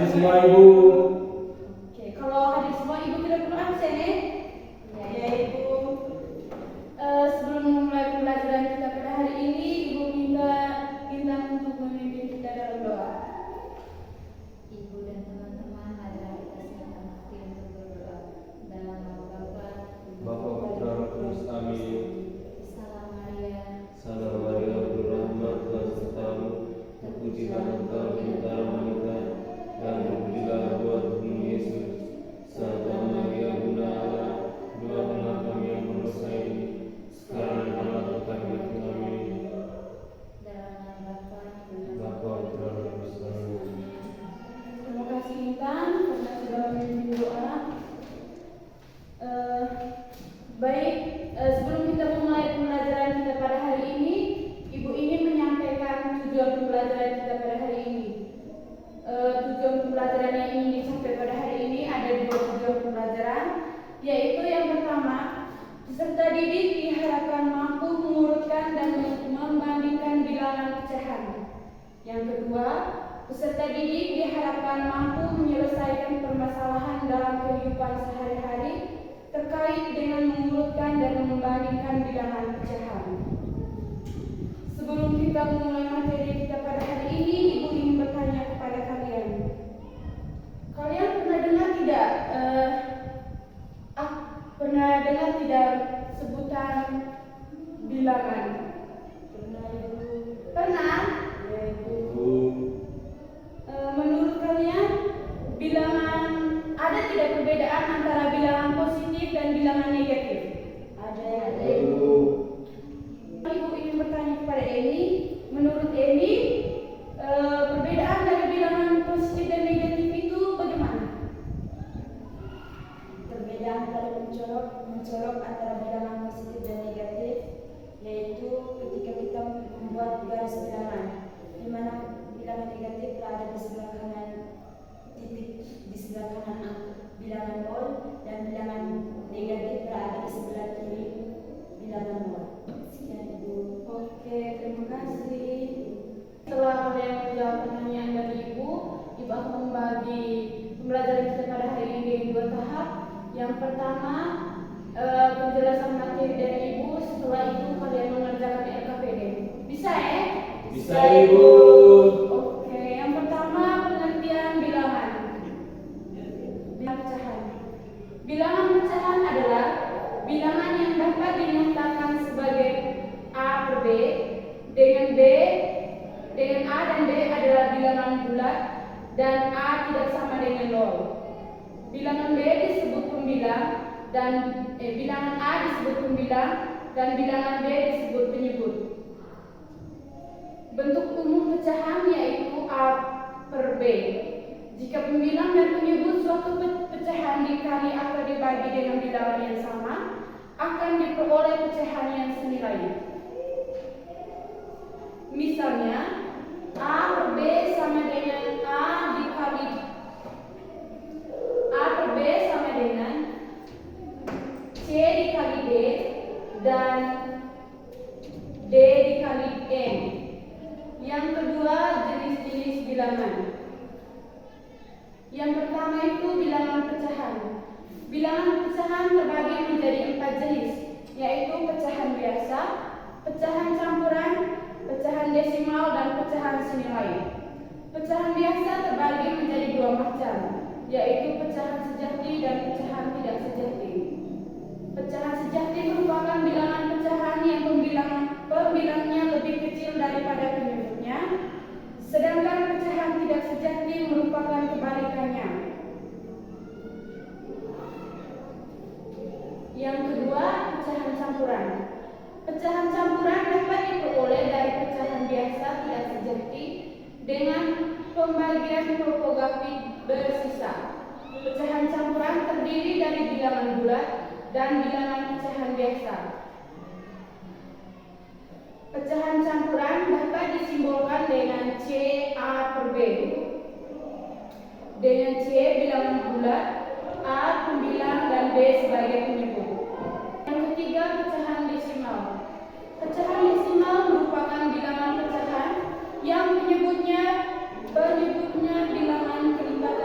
hadir semua Ibu. Oke, kalau hadir semua Ibu tidak perlu absen ya? Ya Ibu. Sebelum memulai pembelajaran kita pada hari ini, Ibu minta untuk memimpin kita dalam doa. Ibu dan teman-teman, marilah kita siapkan hati untuk berdoa. Dalam nama Bapa, Bapa, Putra, Roh Kudus. Amin. Salam Maria, Salam Maria, berrahmat Tuhan sertamu. Terpujilah Engkau di antara wanita, dan terpujilah buah tubuhmu Yesus. Santa Maria, Bunda Allah, doakanlah kami yang berdosa ini, sekarang dan pada waktu kami mati. Amin. dalam nama Bapa, Bapa, Putra, Roh Kudus. Amin. Terima kasih Intan karena sudah memimpin doa. Baik, sebelum kita memulai pembelajaran kita pada hari ini, Ibu ingin menyampaikan tujuan pembelajaran kita pada hari ini. Tujuan pembelajaran yang ingin dicapai pada hari ini ada dua tujuan pembelajaran, yaitu yang pertama, peserta didik diharapkan mampu mengurutkan dan membandingkan bilangan pecahan. Yang kedua, peserta didik diharapkan mampu menyelesaikan permasalahan dalam kehidupan sehari-hari terkait dengan mengurutkan dan membandingkan bilangan pecahan. Sebelum kita memulai materi kita pada hari ini, Ibu ingin bertanya kepada kalian. Kalian pernah dengar tidak sebutan bilangan? Pernah Ibu? Pernah? Ya Ibu. Menurut kalian bilangan ada tidak perbedaan antara bilangan positif dan bilangan negatif? Ada Ibu. Ibu ingin bertanya kepada Eni. Menurut Eni, perbedaan dari bilangan positif dan negatif itu bagaimana? Perbedaan paling mencolok antara bilangan positif dan negatif yaitu ketika kita membuat garis bilangan, di mana bilangan negatif berada di sebelah kanan titik, di sebelah kanan bilangan nol, dan bilangan negatif berada di sebelah kiri bilangan nol. Sekian Ibu. Oke, terima kasih. Setelah kalian menjawab pertanyaan dari Ibu akan membagi pembelajaran kita pada hari ini dengan dua tahap. Yang pertama, penjelasan materi dari Ibu. Setelah itu kalian mengerjakan LKPD. Bisa ya? Bisa Ibu. Oke, yang pertama pengertian bilangan. Bilangan pecahan. Bilangan pecahan adalah bilangan yang dapat dinyatakan sebagai A per B, dengan A dan B adalah bilangan bulat dan A tidak sama dengan 0. Bilangan B disebut pembilang dan bilangan A disebut pembilang dan bilangan B disebut penyebut. Bentuk umum pecahan yaitu A per B. Jika pembilang dan penyebut suatu pecahan dikali atau dibagi dengan bilangan yang sama, akan diperoleh pecahan yang senilai. Misalnya, A per B sama dengan A per B sama dengan C dikali D dan D dikali N. Yang kedua, jenis-jenis bilangan. Yang pertama itu bilangan pecahan. Bilangan pecahan terbagi menjadi 4 jenis, yaitu pecahan biasa, pecahan campuran, pecahan desimal, dan pecahan senilai. Pecahan biasa terbagi menjadi 2 macam, yaitu pecahan sejati dan pecahan tidak sejati. Pecahan sejati merupakan bilangan pecahan yang pembilangnya lebih kecil daripada penyebutnya, sedangkan pecahan tidak sejati merupakan kebalikannya. Yang kedua, pecahan campuran. Pecahan campuran dapat diperoleh dari pecahan biasa tidak sejati dengan pembagian propagatif bersisa. Pecahan campuran terdiri dari bilangan bulat dan bilangan pecahan biasa. Pecahan campuran dapat disimbolkan dengan C A per B. Dengan C bilangan bulat, A pembilang, dan B sebagai penyebut. Yang ketiga, pecahan desimal. Pecahan desimal merupakan bilangan pecahan yang penyebutnya bilangan kelipatan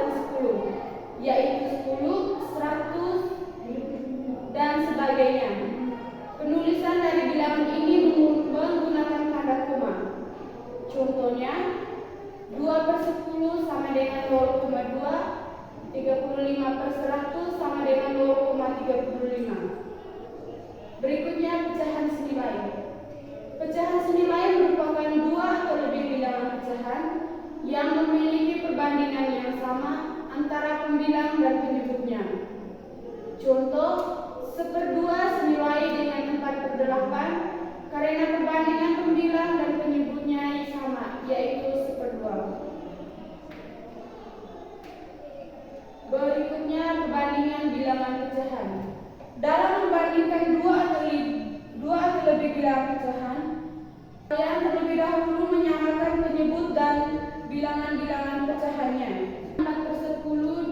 yaitu 10, 100, dan sebagainya. Penulisan dari bilangan ini menggunakan tanda koma. Contohnya, 2/10 sama dengan 0,2, 35/100 sama dengan 0,35. Berikutnya pecahan senilai. Pecahan senilai merupakan dua atau lebih bilangan pecahan yang memiliki perbandingan yang sama antara pembilang dan penyebutnya. Contoh, 1/2 senilai dengan 4/8 karena perbandingan pembilang dan penyebutnya sama, yaitu 1/2. Berikutnya perbandingan bilangan pecahan. Dalam membandingkan dua atau lebih bilangan pecahan, kalian terlebih dahulu menyamakan penyebut dan bilangan-bilangan pecahannya. 4/10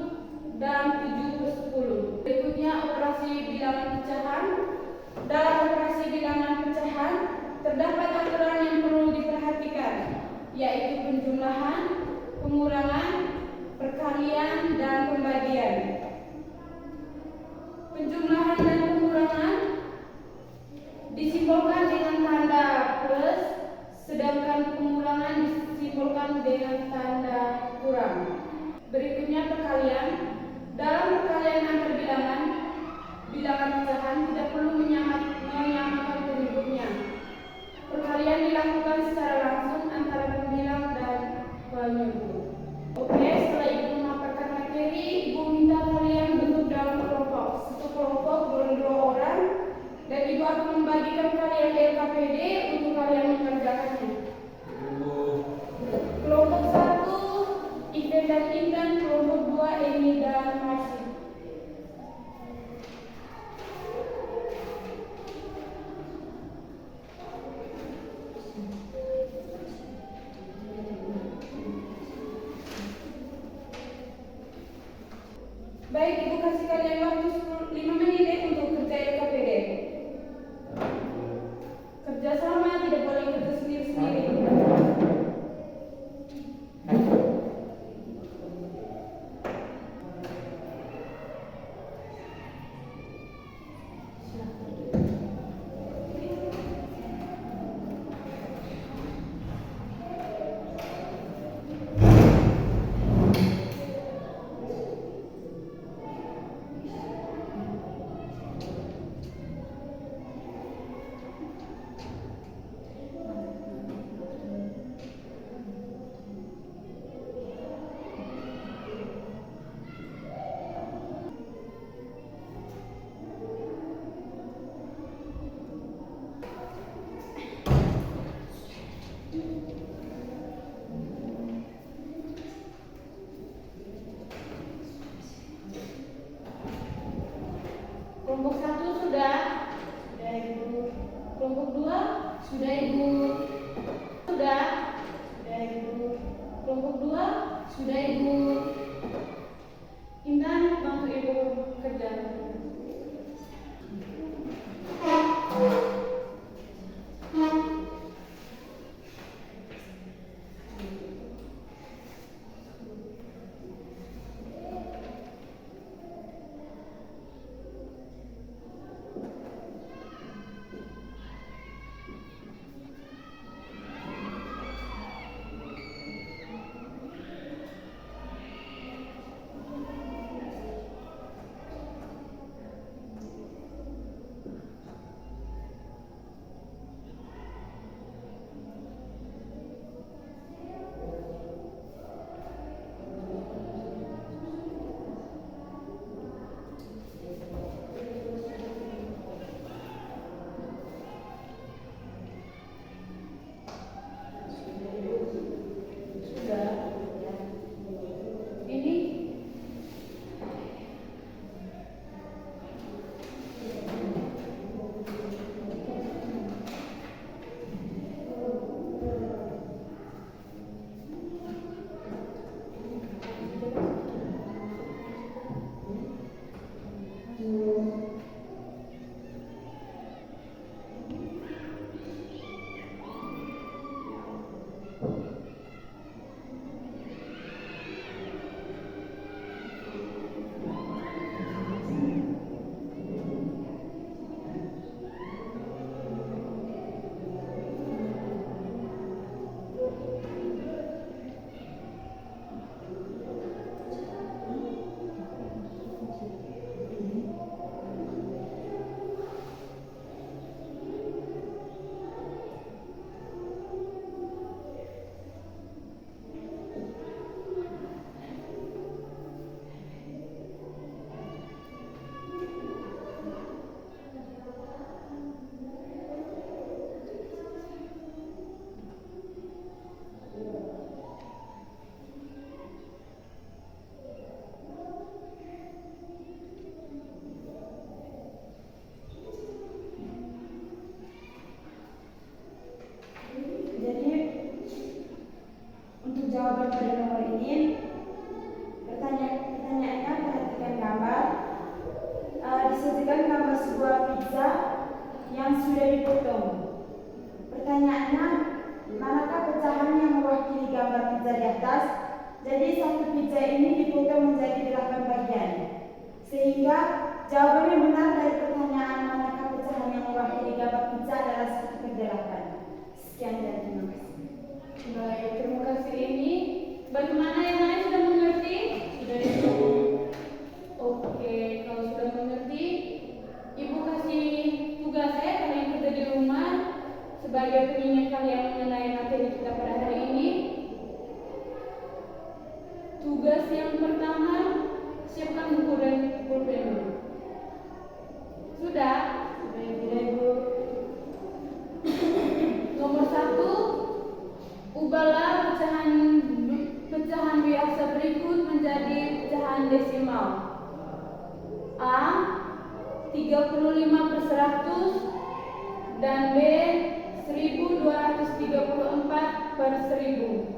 dan 7/10. Berikutnya operasi bilangan pecahan. Dalam operasi bilangan pecahan terdapat aturan yang perlu diperhatikan, yaitu penjumlahan, pengurangan, perkalian, dan pembagian. Penjumlahan dan pengurangan disimbolkan dengan tanda plus, sedangkan pengurangan disimbolkan dengan tanda kurang. Berikutnya perkalian. Dalam perkalian antar bilangan pecahan tidak perlu menyamakan penyebutnya. Perkalian dilakukan secara langsung antara pembilang dan penyebut. Oke, setelah Ibu memaparkan materi, Ibu minta kalian duduk dalam kelompok. Satu kelompok berdua orang, dan Ibu akan membagikan kalian LKPD untuk kalian mengerjakannya. Kelompok 1, Iven dan Intan. Kelompok 2, Eni dan Marsi. Baik, Ibu kasih kalian waktu 5 menit untuk kerja LKPD. Kerja sama, tidak boleh kerja sendiri-sendiri. Kelompok 1 sudah Ibu. Kelompok 2 sudah Ibu. Sudah Ibu. Kelompok 2 sudah Ibu. Intan, bantu Ibu kerja. jawaban pada nomor ini. Pertanyaannya, perhatikan gambar. Disajikan gambar sebuah pizza yang sudah dipotong. Pertanyaannya, manakah pecahan yang mewakili gambar pizza di atas? Jadi satu pizza ini dipotong menjadi 8 bagian. Sehingga jawaban yang benar dari pertanyaan manakah pecahan yang mewakili gambar pizza adalah 1/8. Sekian dan terima kasih. Baik, terima kasih ini. Bagaimana yang lain sudah mengerti? Sudah Ibu. Oke, kalau sudah mengerti, Ibu kasih tugas kalian kerja di rumah sebagai pengingat kalian mengenai materi kita pada hari ini. Tugas yang pertama, siapkan buku dan pulpen. Sudah? Sudah Ibu. Nomor 1, ubahlah pecahan biasa berikut menjadi pecahan desimal. A 35/100 dan B 1234/1000.